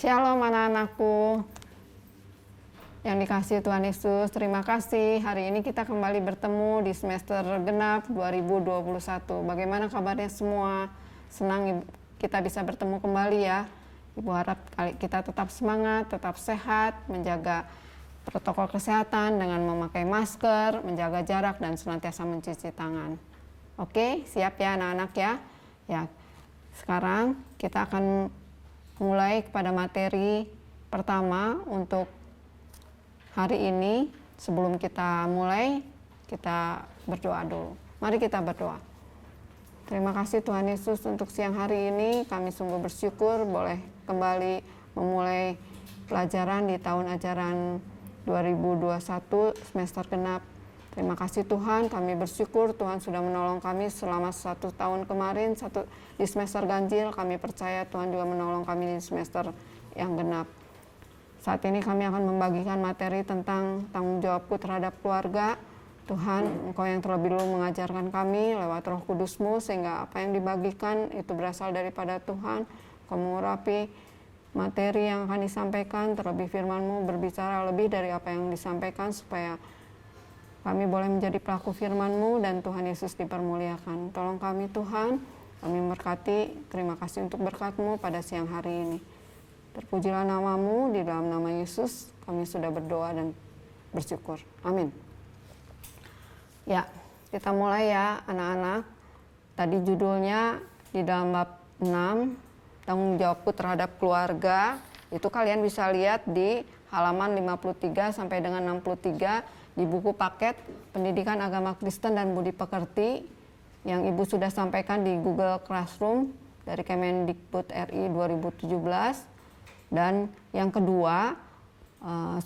Shalom anak-anakku yang dikasihi Tuhan Yesus, terima kasih. Hari ini kita kembali bertemu di semester genap 2021. Bagaimana kabarnya semua? Senang kita bisa bertemu kembali ya. Ibu harap kita tetap semangat, tetap sehat, menjaga protokol kesehatan dengan memakai masker, menjaga jarak, dan senantiasa mencuci tangan. Oke, siap ya anak-anak ya? Ya, sekarang kita akan mulai kepada materi pertama untuk hari ini. Sebelum kita mulai, kita berdoa dulu. Mari kita berdoa. Terima kasih Tuhan Yesus untuk siang hari ini. Kami sungguh bersyukur boleh kembali memulai pelajaran di tahun ajaran 2021 semester genap. Terima kasih Tuhan, kami bersyukur Tuhan sudah menolong kami selama 1 tahun kemarin, di semester ganjil. Kami percaya Tuhan juga menolong kami di semester yang genap. Saat ini kami akan membagikan materi tentang tanggung jawabku terhadap keluarga. Tuhan, Engkau yang terlebih dulu mengajarkan kami lewat Roh Kudus-Mu, sehingga apa yang dibagikan itu berasal daripada Tuhan. Engkau mengurapi materi yang akan disampaikan, terlebih firman-Mu berbicara lebih dari apa yang disampaikan, supaya kami boleh menjadi pelaku firman-Mu dan Tuhan Yesus dipermuliakan. Tolong kami Tuhan, kami berkati. Terima kasih untuk berkat-Mu pada siang hari ini. Terpujilah nama-Mu, di dalam nama Yesus kami sudah berdoa dan bersyukur. Amin. Ya, kita mulai ya anak-anak. Tadi judulnya di dalam bab 6, tanggung jawabku terhadap keluarga. Itu kalian bisa lihat di halaman 53 sampai dengan 63 di buku paket Pendidikan Agama Kristen dan Budi Pekerti yang Ibu sudah sampaikan di Google Classroom dari Kemendikbud RI 2017. Dan yang kedua,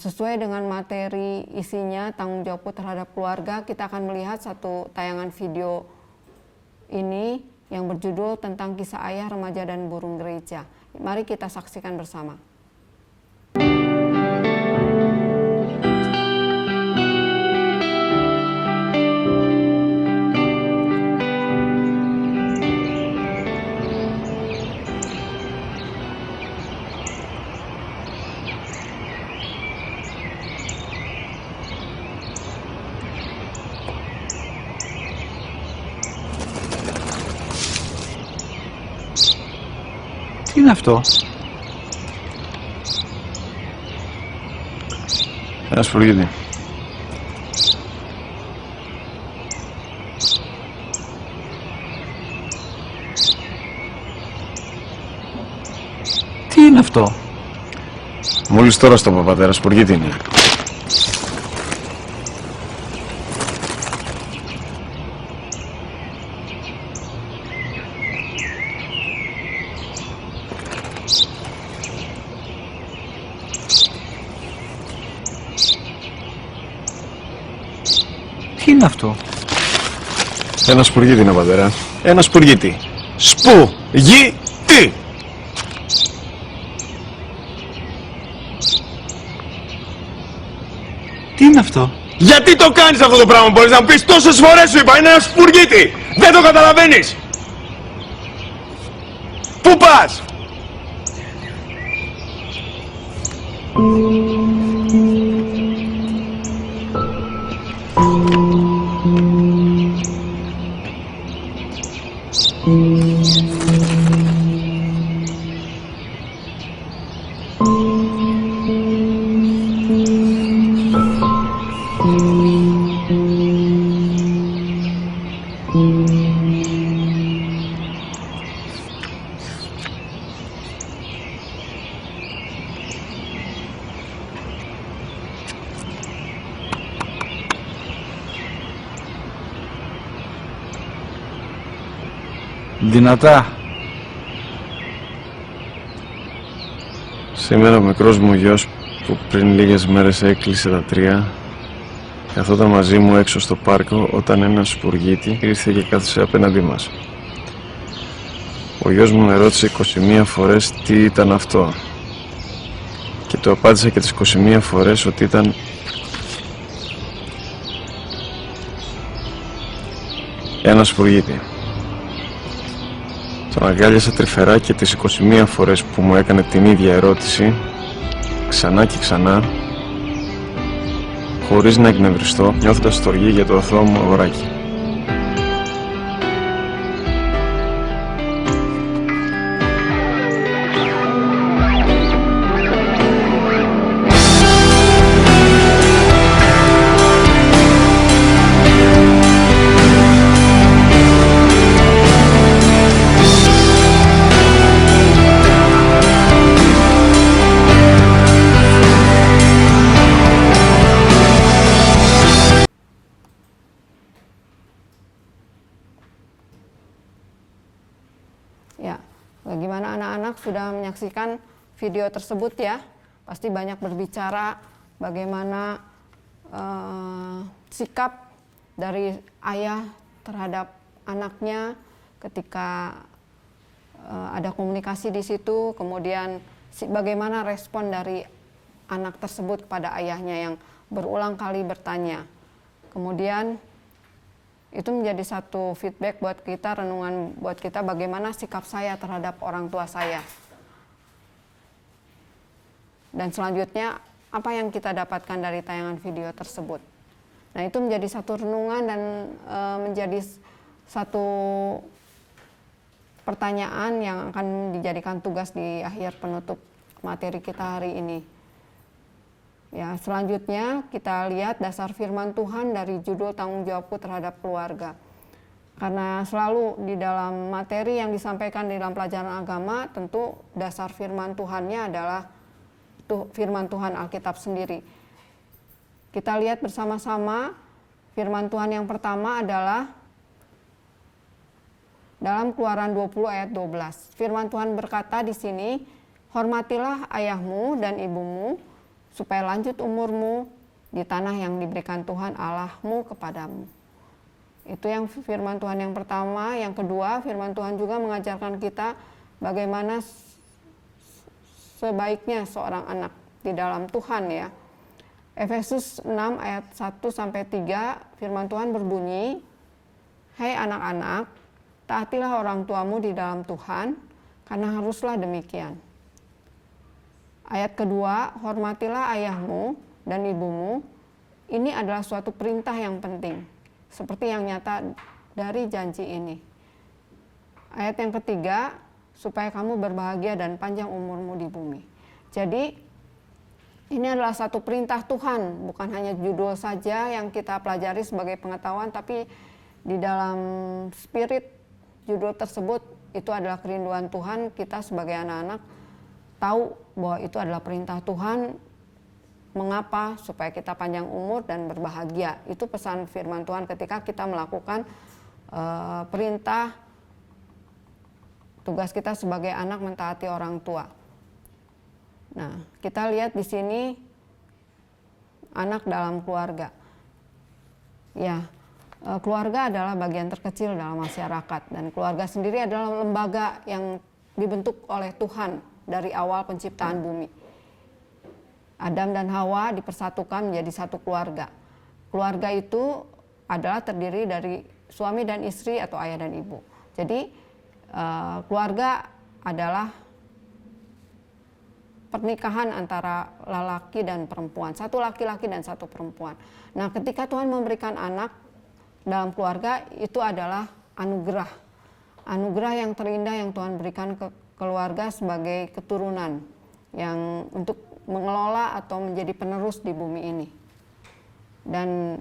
sesuai dengan materi isinya tanggung jawabku terhadap keluarga, kita akan melihat satu tayangan video ini yang berjudul tentang kisah ayah, remaja, dan burung gereja. Mari kita saksikan bersama. Τι είναι αυτό? Ένα σπουργίτη. Τι είναι αυτό? Μόλις τώρα στο πατέρα, σπουργίτη είναι. Τι είναι αυτό? Ένα σπουργίτη είναι, πατέρα. Ένα σπουργίτη. Σπουργίτη! Τι είναι αυτό? Γιατί το κάνεις αυτό το πράγμα, μπορείς να μου πεις? Τόσες φορές σου είπα, είναι ένα σπουργίτη! Δεν το καταλαβαίνεις! Πού πας? Δυνατά. Σήμερα ο μικρός μου γιος που πριν λίγες μέρες έκλεισε τα 3 καθόταν μαζί μου έξω στο πάρκο όταν ένα σπουργίτη ήρθε και κάθισε απέναντί μας. Ο γιος μου με ρώτησε 21 φορές τι ήταν αυτό και του απάντησα και τις 21 φορές ότι ήταν ένα σπουργίτη. Τον αγκάλιασα τρυφερά και τις 21 φορές που μου έκανε την ίδια ερώτηση, ξανά και ξανά, χωρίς να εκνευριστώ, νιώθοντας στοργή για το αθώο μου αγοράκι. Ya, bagaimana anak-anak sudah menyaksikan video tersebut ya? Pasti banyak berbicara bagaimana sikap dari ayah terhadap anaknya ketika ada komunikasi di situ, kemudian bagaimana respon dari anak tersebut kepada ayahnya yang berulang kali bertanya. Kemudian itu menjadi satu feedback buat kita, renungan buat kita bagaimana sikap saya terhadap orang tua saya. Dan selanjutnya apa yang kita dapatkan dari tayangan video tersebut. Nah, itu menjadi satu renungan dan menjadi satu pertanyaan yang akan dijadikan tugas di akhir penutup materi kita hari ini. Ya, selanjutnya kita lihat dasar firman Tuhan dari judul tanggung jawabku terhadap keluarga. Karena selalu di dalam materi yang disampaikan di dalam pelajaran agama, tentu dasar firman Tuhannya adalah firman Tuhan Alkitab sendiri. Kita lihat bersama-sama firman Tuhan yang pertama adalah dalam Keluaran 20 ayat 12. Firman Tuhan berkata di sini, "Hormatilah ayahmu dan ibumu, supaya lanjut umurmu di tanah yang diberikan Tuhan Allahmu kepadamu." Itu yang firman Tuhan yang pertama. Yang kedua, firman Tuhan juga mengajarkan kita bagaimana sebaiknya seorang anak di dalam Tuhan ya. Efesus 6 ayat 1-3, firman Tuhan berbunyi, "Hai anak-anak, taatilah orang tuamu di dalam Tuhan, karena haruslah demikian." Ayat kedua, "Hormatilah ayahmu dan ibumu." Ini adalah suatu perintah yang penting, seperti yang nyata dari janji ini. Ayat yang ketiga, "Supaya kamu berbahagia dan panjang umurmu di bumi." Jadi, ini adalah satu perintah Tuhan, bukan hanya judul saja yang kita pelajari sebagai pengetahuan, tapi di dalam spirit judul tersebut itu adalah kerinduan Tuhan kita sebagai anak-anak tahu bahwa itu adalah perintah Tuhan. Mengapa? Supaya kita panjang umur dan berbahagia. Itu pesan firman Tuhan ketika kita melakukan perintah tugas kita sebagai anak mentaati orang tua. Nah, kita lihat di sini anak dalam keluarga. Ya, keluarga adalah bagian terkecil dalam masyarakat, dan keluarga sendiri adalah lembaga yang dibentuk oleh Tuhan dari awal penciptaan bumi. Adam dan Hawa dipersatukan menjadi satu keluarga. Keluarga itu adalah terdiri dari suami dan istri atau ayah dan ibu. Jadi keluarga adalah pernikahan antara laki dan perempuan, satu laki-laki dan satu perempuan. Nah, ketika Tuhan memberikan anak dalam keluarga, itu adalah anugerah. Anugerah yang terindah yang Tuhan berikan ke keluarga sebagai keturunan yang untuk mengelola atau menjadi penerus di bumi ini. Dan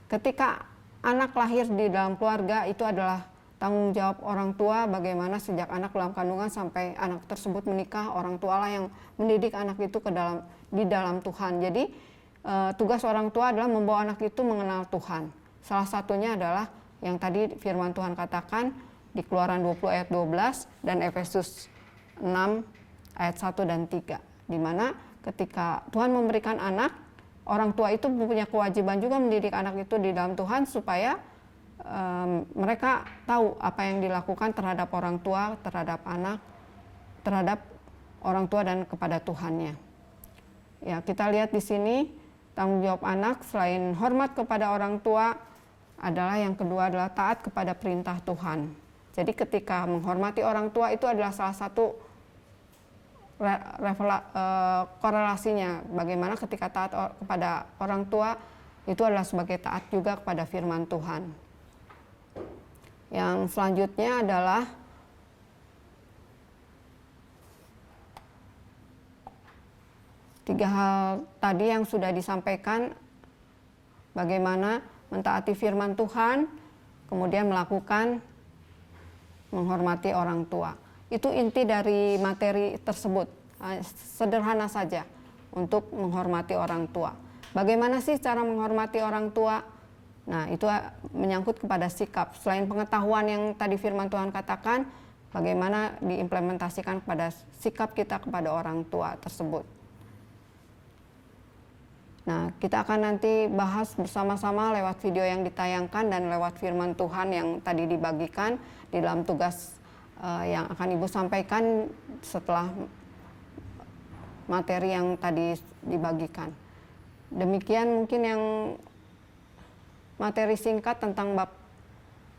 ketika anak lahir di dalam keluarga, itu adalah tanggung jawab orang tua bagaimana sejak anak dalam kandungan sampai anak tersebut menikah, orang tua lah yang mendidik anak itu di dalam Tuhan. Jadi tugas orang tua adalah membawa anak itu mengenal Tuhan. Salah satunya adalah yang tadi firman Tuhan katakan di Keluaran 20 ayat 12 dan Efesus 6 ayat 1 dan 3, di mana ketika Tuhan memberikan anak, orang tua itu punya kewajiban juga mendidik anak itu di dalam Tuhan supaya mereka tahu apa yang dilakukan terhadap orang tua, terhadap anak, terhadap orang tua dan kepada Tuhannya. Ya, kita lihat di sini tanggung jawab anak selain hormat kepada orang tua adalah yang kedua adalah taat kepada perintah Tuhan. Jadi ketika menghormati orang tua itu adalah salah satu korelasinya, bagaimana ketika taat kepada orang tua itu adalah sebagai taat juga kepada firman Tuhan. Yang selanjutnya adalah tiga hal tadi yang sudah disampaikan, bagaimana mentaati firman Tuhan, kemudian melakukan menghormati orang tua. Itu inti dari materi tersebut, sederhana saja untuk menghormati orang tua. Bagaimana sih cara menghormati orang tua? Nah, itu menyangkut kepada sikap. Selain pengetahuan yang tadi firman Tuhan katakan, bagaimana diimplementasikan kepada sikap kita kepada orang tua tersebut. Nah, kita akan nanti bahas bersama-sama lewat video yang ditayangkan dan lewat firman Tuhan yang tadi dibagikan di dalam tugas yang akan Ibu sampaikan setelah materi yang tadi dibagikan. Demikian mungkin yang materi singkat tentang bab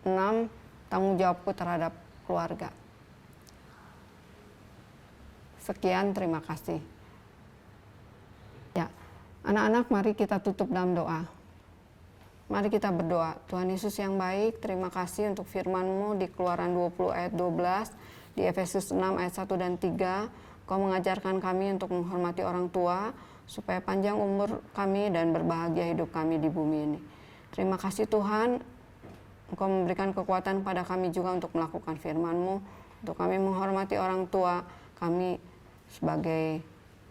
6, tanggung jawabku terhadap keluarga. Sekian, terima kasih. Ya, anak-anak, mari kita tutup dalam doa. Mari kita berdoa. Tuhan Yesus yang baik, terima kasih untuk firman-Mu di Keluaran 20 ayat 12, di Efesus 6 ayat 1 dan 3. Kau mengajarkan kami untuk menghormati orang tua, supaya panjang umur kami dan berbahagia hidup kami di bumi ini. Terima kasih Tuhan, Engkau memberikan kekuatan pada kami juga untuk melakukan firman-Mu, untuk kami menghormati orang tua kami sebagai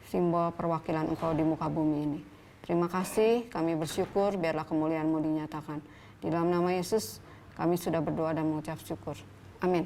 simbol perwakilan Engkau di muka bumi ini. Terima kasih, kami bersyukur, biarlah kemuliaan-Mu dinyatakan. Di dalam nama Yesus, kami sudah berdoa dan mengucap syukur. Amin.